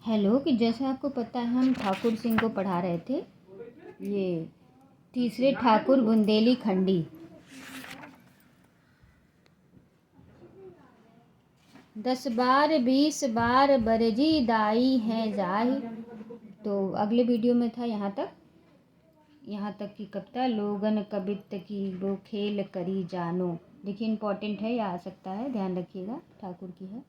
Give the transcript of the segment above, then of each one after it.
Hello. कि जैसे आपको पता है हम ठाकुर सिंह को पढ़ा रहे थे, ये तीसरे ठाकुर बुंदेली खंडी। 10 बार 20 बार बरजी दाई है जाही। तो अगले वीडियो में था यहाँ तक की कविता लोगन कबित की वो खेल करी जानो। देखिए इम्पोर्टेंट है, या आ सकता है, ध्यान रखिएगा, ठाकुर की है।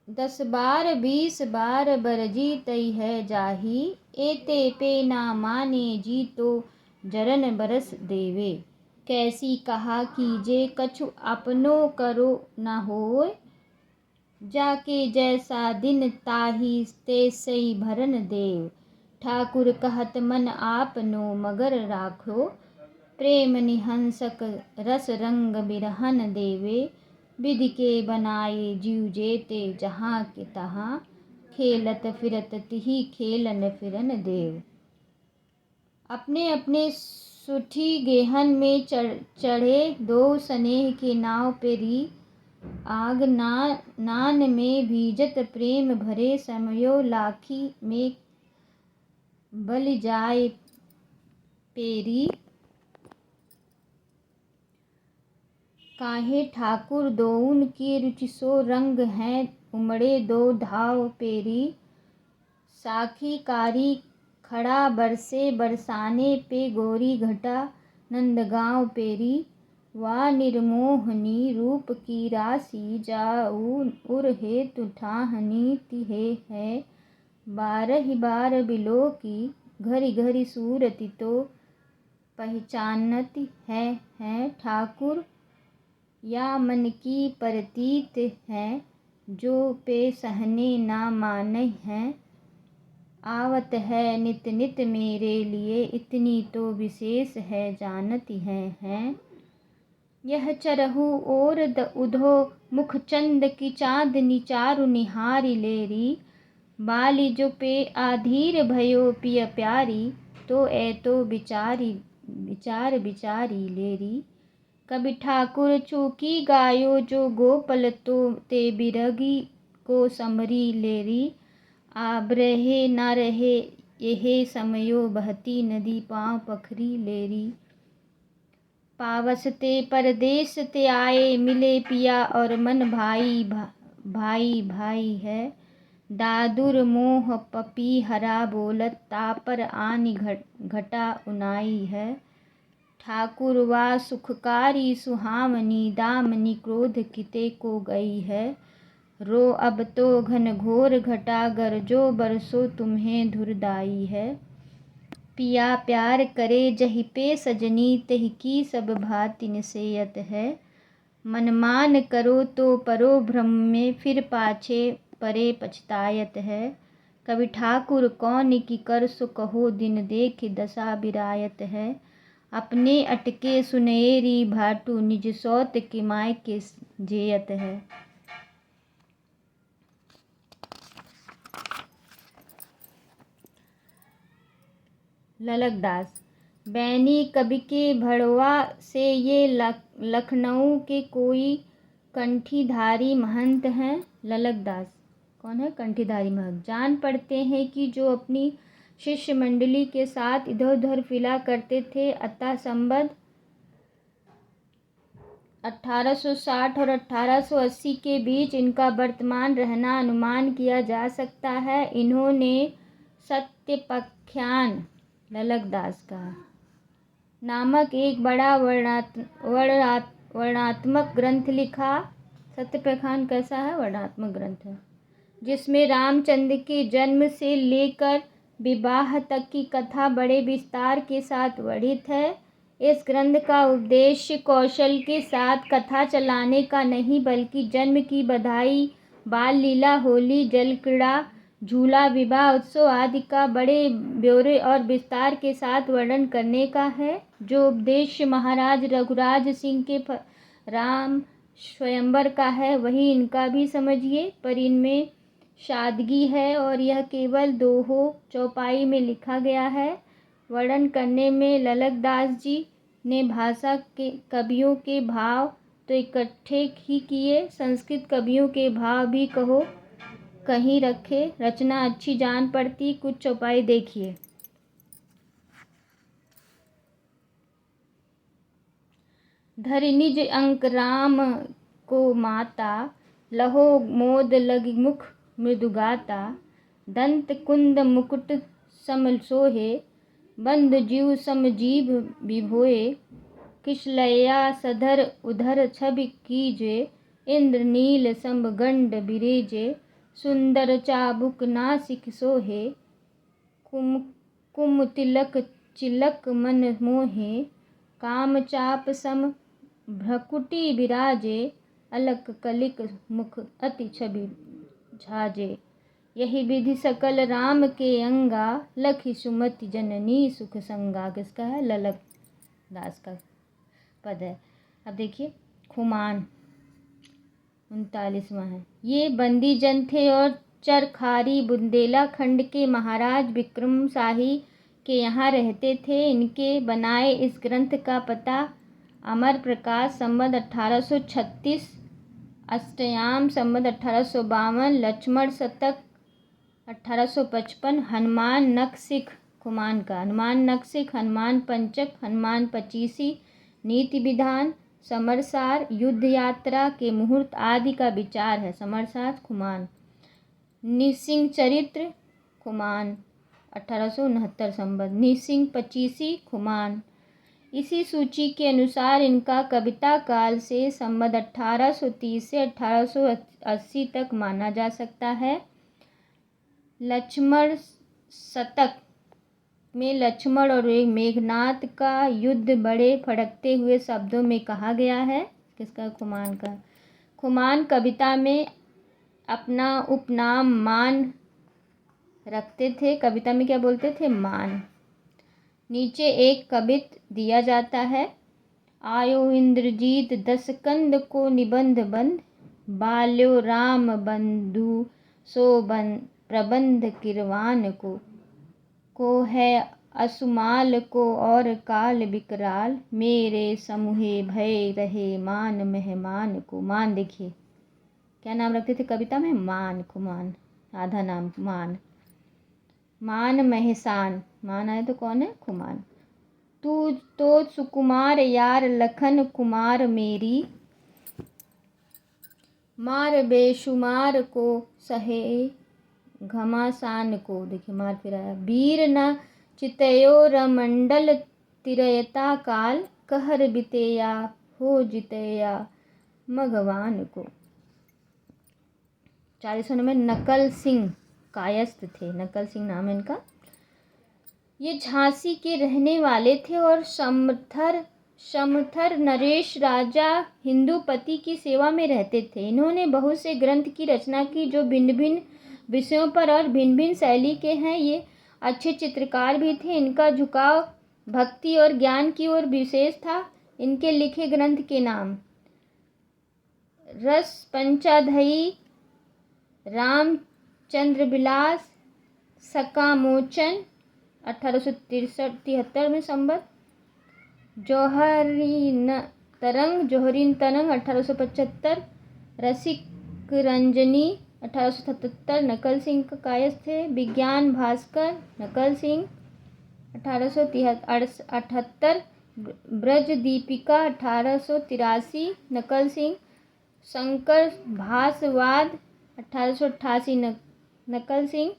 10 बार 20 बार बरजी तई है जाही, एते पे ना माने जी तो जरन बरस देवे। कैसी कहा कीजे कछु अपनो करो न होय, जाके जैसा दिन ताही ते सही भरन देव। ठाकुर कहत मन आपनो मगर राखो, प्रेम निहंसक रस रंग बिरहन देवे। विधि के बनाए जीव जेते जहाँ के तहाँ, खेलत फिरत तिही खेलन फिरन देव। अपने अपने सुठी गेहन में चढ़े दो स्नेह के नाव पे री। आग नान में भीजत प्रेम भरे समयो लाखी में बल जाए पेरी। काहे ठाकुर दोउन की रुचि सो रंग हैं, उमड़े दो धाव पेरी। साखी कारी खड़ा बरसे बरसाने पे गोरी घटा नंदगांव पेरी। वा निर्मोहनी रूप की राशि जाऊ उर हेतु ठाहनी तिहे है। 12 बार बिलो की घरी घरी सूरति तो पहचानती है ठाकुर। या मन की प्रतीत है जो पे सहने ना माने हैं। आवत है नित नित मेरे लिए इतनी तो विशेष है जानती हैं। यह चरहु और उधो मुख चंद की चांदनी चारु निहारी लेरी। बाली जो पे आधीर भयो पिय प्यारी, तो ए तो विचार बिचारी लेरी। कभी ठाकुर चूकी गायो जो गोपल तो ते बिरगी को समरी लेरी। आब रहे न रहे यहे समयो बहती नदी पाँव पखरी लेरी। पावस ते परदेश ते आए मिले पिया और मन भाई है। दादुर मोह पपी हरा बोलत तापर आनी घटा उनाई है। ठाकुर वा सुखकारी सुहावनी दामनी क्रोध किते को गई है। रो अब तो घन घोर घटा गरजो बरसो तुम्हें धुरदाई है। पिया प्यार करे जहि पे सजनी तहि की सब भांति निसेयत है। मनमान करो तो परो भ्रम में फिर पाछे परे पछतायत है। कवि ठाकुर कौन की कर सो कहो दिन देख दशा बिरायत है। अपने अटके सुनएरी भाटू निज सौत के माय के जेयत है। ललकदास बैनी कवि के भड़वा से ये लखनऊ के कोई कंठीधारी महंत हैं। ललकदास कौन है? कंठीधारी महंत। जान पड़ते हैं कि जो अपनी शिष्य मंडली के साथ इधर उधर फिरा करते थे। अतः संबंध 1860 और 1880 के बीच इनका वर्तमान रहना अनुमान किया जा सकता है। इन्होंने सत्यपाख्यान ललकदास का नामक एक बड़ा वर्णनात्मक ग्रंथ लिखा। सत्यपाख्यान कैसा है? वर्णनात्मक ग्रंथ है, जिसमें रामचंद्र के जन्म से लेकर विवाह तक की कथा बड़े विस्तार के साथ वर्णित है। इस ग्रंथ का उद्देश्य कौशल के साथ कथा चलाने का नहीं, बल्कि जन्म की बधाई, बाल लीला, होली, जल क्रीड़ा, झूला, विवाह उत्सव आदि का बड़े ब्यौरे और विस्तार के साथ वर्णन करने का है। जो उद्देश्य महाराज रघुराज सिंह के राम स्वयंवर का है, वही इनका भी समझिए। पर इनमें सादगी है और यह केवल दोहो चौपाई में लिखा गया है। वर्णन करने में ललकदास जी ने भाषा के कवियों के भाव तो इकट्ठे ही किए, संस्कृत कवियों के भाव भी कहो कहीं रखे, रचना अच्छी जान पड़ती, कुछ चौपाई देखिए। धरि निज अंक राम को माता, लहो मोद लगी मुख मृदुगाता। दंत कुंद मुकुट सम सोहे, बंद जीव सम जीव विभोए। किशलया सधर उधर छवि कीजे, इंद्र नील संब गंड बिरेजे। सुंदर चाबुक नासिक सोहे, कुम तिलक चिलक मन मोहे। काम चाप सम भ्रकुटी विराजे, अलक कलिक मुख अति छवि झाजे। यही विधि सकल राम के अंगा, लखी सुमति जननी सुख संगा। किसका है? ललक दास का पद है। अब देखिए खुमान 39वां है। ये बंदी जन थे और चरखारी बुंदेलाखंड के महाराज विक्रम शाही के यहाँ रहते थे। इनके बनाए इस ग्रंथ का पता अमर प्रकाश संवत 1836, अष्टयाम संवत 1852, लक्ष्मण शतक 1855, हनुमान नखशिख खुमान का, हनुमान नखशिख, हनुमान पंचक, हनुमान पचीसी, नीति विधान, समरसार, युद्ध यात्रा के मुहूर्त आदि का विचार है। समरसार खुमान। निसिंह चरित्र खुमान 1869 संवत, निसिंह पचीसी खुमान। इसी सूची के अनुसार इनका कविता काल से संवत 1830 से 1880 तक माना जा सकता है। लक्ष्मण शतक में लक्ष्मण और मेघनाथ का युद्ध बड़े फड़कते हुए शब्दों में कहा गया है। किसका? खुमान का। खुमान कविता में अपना उपनाम मान रखते थे। कविता में क्या बोलते थे? मान। नीचे एक कवित दिया जाता है। आयो इंद्रजीत दस कंद को निबंध बंद, बाल्यो राम बंधु सो प्रबंध किरवान को है असुमाल को और काल विकराल, मेरे समूहे भय रहे मान मेहमान को। मान देखिए क्या नाम रखते थे कविता में? मान खुमान, आधा नाम मान। मान महसान, मान आए तो कौन है? खुमान। तू तो सुकुमार यार लखन कुमार मेरी, मार बेशुमार को सहे घमासान को। देखिए मार फिर आया। वीर न चितयो रमंडल तिरयता काल, कहर बितेया हो जितया मघवान को। 40 में नकल सिंह कायस्थ थे। नकल सिंह नाम है इनका। ये झांसी के रहने वाले थे और समर्थर नरेश राजा हिंदूपति की सेवा में रहते थे। इन्होंने बहुत से ग्रंथ की रचना की जो भिन्न भिन्न विषयों पर और भिन्न भिन्न शैली के हैं। ये अच्छे चित्रकार भी थे। इनका झुकाव भक्ति और ज्ञान की ओर विशेष था। इनके लिखे ग्रंथ के नाम रस पंचाध्यायी, रामचंद्र विलास, सकामोचन 1873 में संबत, जौहरीन तरंग 1875, रसिक रंजनी 1877, नकल सिंह का कायस्थ थे। विज्ञान भास्कर नकल सिंह 1878, ब्रज दीपिका 1883, नकल सिंह। शंकर भासवाद 1888, नकल सिंह।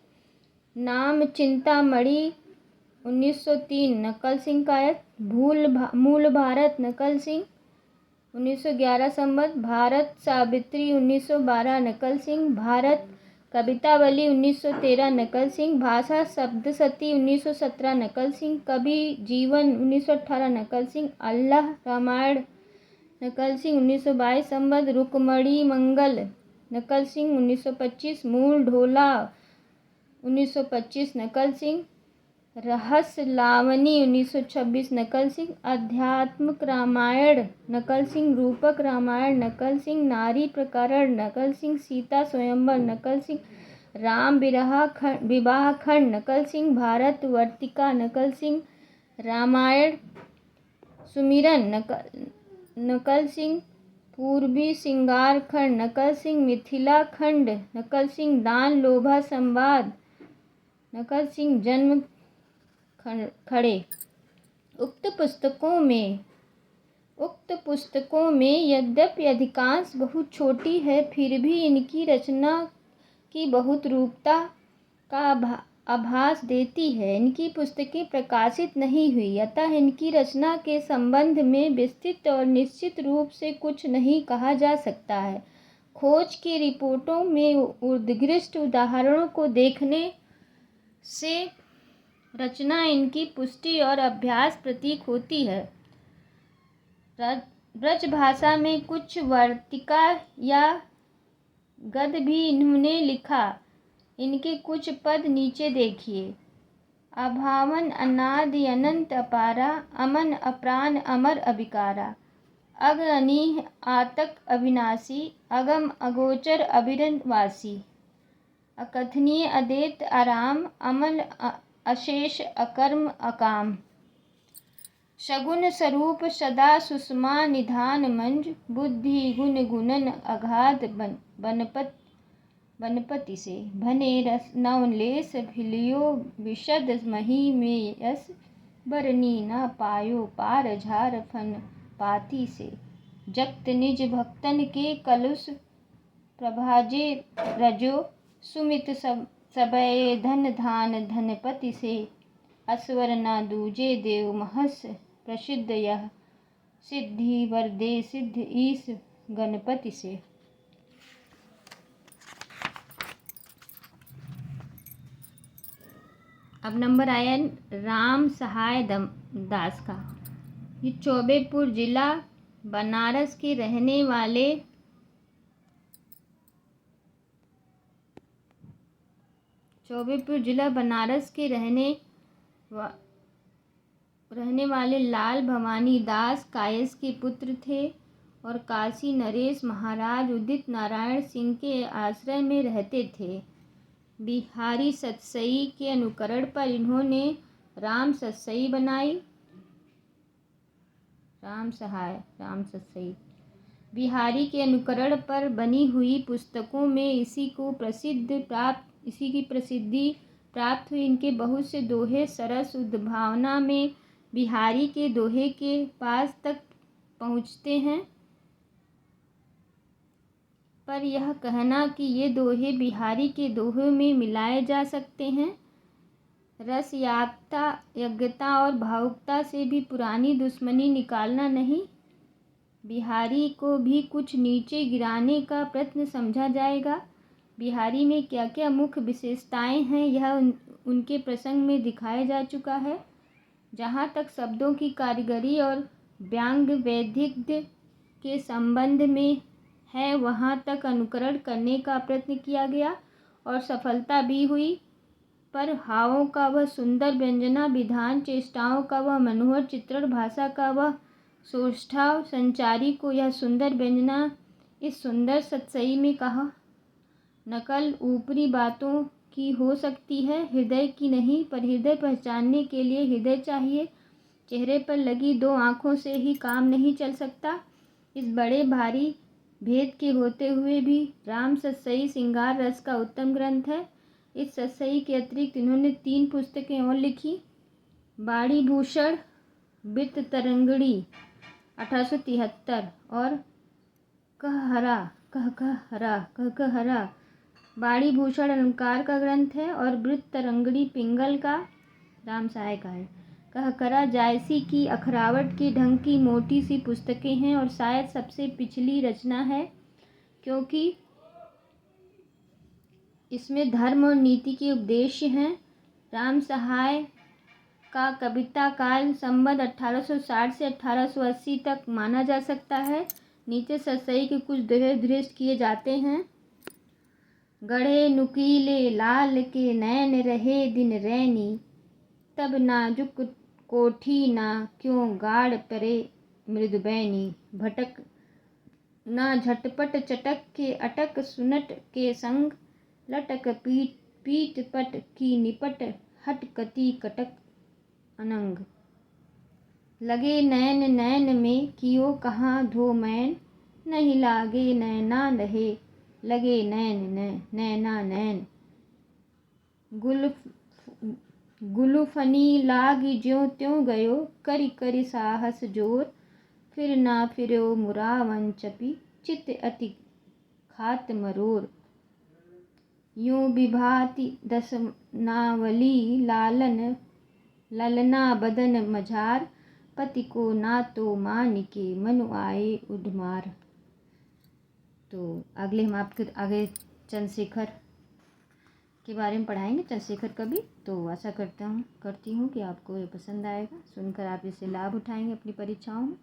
नाम चिंतामणि 1903, नकल सिंह कायस्थ। मूल भारत नकल सिंह 1911 संबत, भारत सावित्री 1912, नकल सिंह। भारत कवितावली 1913, नकल सिंह। भाषा सप्तशती 1917, नकल सिंह। कवि जीवन 1918, नकल सिंह। अल्लाह रामायण नकल सिंह 1922 संबत। रुक्मणी मंगल नकल सिंह 1925, मूल ढोला 1925, नकल सिंह। रहस्य लावनी 1926, नकल सिंह। अध्यात्मक रामायण नकल सिंह। रूपक रामायण नकल सिंह। नारी प्रकरण नकल सिंह। सीता स्वयंवर नकल सिंह। राम विवाह खंड नकल सिंह। भारत वर्तिका नकल सिंह। रामायण सुमिरन नकल सिंह। पूर्वी सिंगार खंड, नकल सिंह मिथिला खंड, नकल सिंह दान लोभा संवाद, नकल सिंह जन्म खड़े। उक्त पुस्तकों में यद्यपि अधिकांश बहुत छोटी है, फिर भी इनकी रचना की बहुत रूपता का आभास देती है। इनकी पुस्तकें प्रकाशित नहीं हुई, अतः इनकी रचना के संबंध में विस्तृत और निश्चित रूप से कुछ नहीं कहा जा सकता है। खोज की रिपोर्टों में उद्घृष्ट उदाहरणों को देखने से रचना इनकी पुष्टि और अभ्यास प्रतीक होती है। ब्रज भाषा में कुछ वर्तिका या गद्य भी इन्होंने लिखा। इनके कुछ पद नीचे देखिए। अभावन अनादि अनंत अपारा, अमन अप्राण अमर अविकारा, अग अनीह आतक अविनाशी, अगम अगोचर अविरवासी, अकथनीय अद्वैत आराम, अमल अशेष अकर्म अकाम, सगुण स्वरूप सदा सुषमा निधान मंज, बुद्धि गुण गुणन अगाध बनपति से, भने रस नवलेस भिलियो विशद मही में यस, बरनी न पायो पार झार फन पाती से, जक्त निज भक्तन के कलुष प्रभाजे रजो, सुमित सबय धन धान धनपति से, असवर न दूजे देव महस, प्रसिद्ध यह सिद्धि वर दे सिद्ध ईश गणपति से। अब नंबर आया राम सहाय दास का। ये चौबेपुर जिला बनारस के रहने वाले रहने वाले लाल भवानी दास कायस के पुत्र थे और काशी नरेश महाराज उदित नारायण सिंह के आश्रय में रहते थे। बिहारी सतसई के अनुकरण पर इन्होंने राम सतसई बनाई। राम सतसई बिहारी के अनुकरण पर बनी हुई पुस्तकों में इसी की प्रसिद्धि प्राप्त हुई। इनके बहुत से दोहे सरस उद्भावना में बिहारी के दोहे के पास तक पहुँचते हैं, पर यह कहना कि ये दोहे बिहारी के दोहे में मिलाए जा सकते हैं, रस यज्ञता और भावुकता से भी पुरानी दुश्मनी निकालना नहीं। बिहारी को भी कुछ नीचे गिराने का प्रयत्न समझा जाएगा। बिहारी में क्या क्या मुख्य विशेषताएं हैं, यह उनके प्रसंग में दिखाया जा चुका है। जहाँ तक शब्दों की कारीगरी और व्यंग वैदग्ध्य के संबंध में है, वहाँ तक अनुकरण करने का प्रयत्न किया गया और सफलता भी हुई, पर भावों का वह सुंदर व्यंजना विधान, चेष्टाओं का वह मनोहर चित्रण, भाषा का वह सौष्ठव संचारी को यह सुंदर व्यंजना इस सुंदर सतसई में कहा। नकल ऊपरी बातों की हो सकती है, हृदय की नहीं, पर हृदय पहचानने के लिए हृदय चाहिए। चेहरे पर लगी दो आँखों से ही काम नहीं चल सकता। इस बड़े भारी भेद के होते हुए भी राम सतसई श्रृंगार रस का उत्तम ग्रंथ है। इस सतसई के अतिरिक्त इन्होंने 3 पुस्तकें और लिखी। बाड़ी भूषण वृत्त तरंगिणी 1873 और कहकहरा बाड़ी भूषण अलंकार का ग्रंथ है और वृत्त तरंगिणी पिंगल का राम सहाय का है। कहकरा जायसी की अखरावट के ढंग की मोटी सी पुस्तकें हैं और शायद सबसे पिछली रचना है, क्योंकि इसमें धर्म और नीति के उपदेश हैं। राम सहाय का कविता काल संवत 1860 से 1880 तक माना जा सकता है। नीचे सतसई के कुछ दोहे दृष्ट किए जाते हैं। गढ़े नुकीले लाल के नैन रहे दिन रैनी, तब नाजुक कोठी ना क्यों गाढ़ परे मृदुबैनी, भटक ना झटपट चटक के अटक सुनट के संग, लटक पीट पट की निपट हटकती कटक अनंग, लगे नैन नैन में कियो कहाँ धो मैन, नहीं लागे नैना रहे, लगे नैना नैन। गुलफनी लागी ज्यों त्यों गयो, करी करी साहस जोर। फिर ना फिरो मुरावन चपी, चित अति खात मरोर। यूं विभाति दसनावली, ललना बदन मझार। पति को ना तो मान के, मनु आए उधमार। तो अगले हम आपके आगे चंद्रशेखर के बारे में पढ़ाएंगे, चंद्रशेखर कवि। तो आशा करती हूँ कि आपको ये पसंद आएगा, सुनकर आप इससे लाभ उठाएंगे अपनी परीक्षाओं में।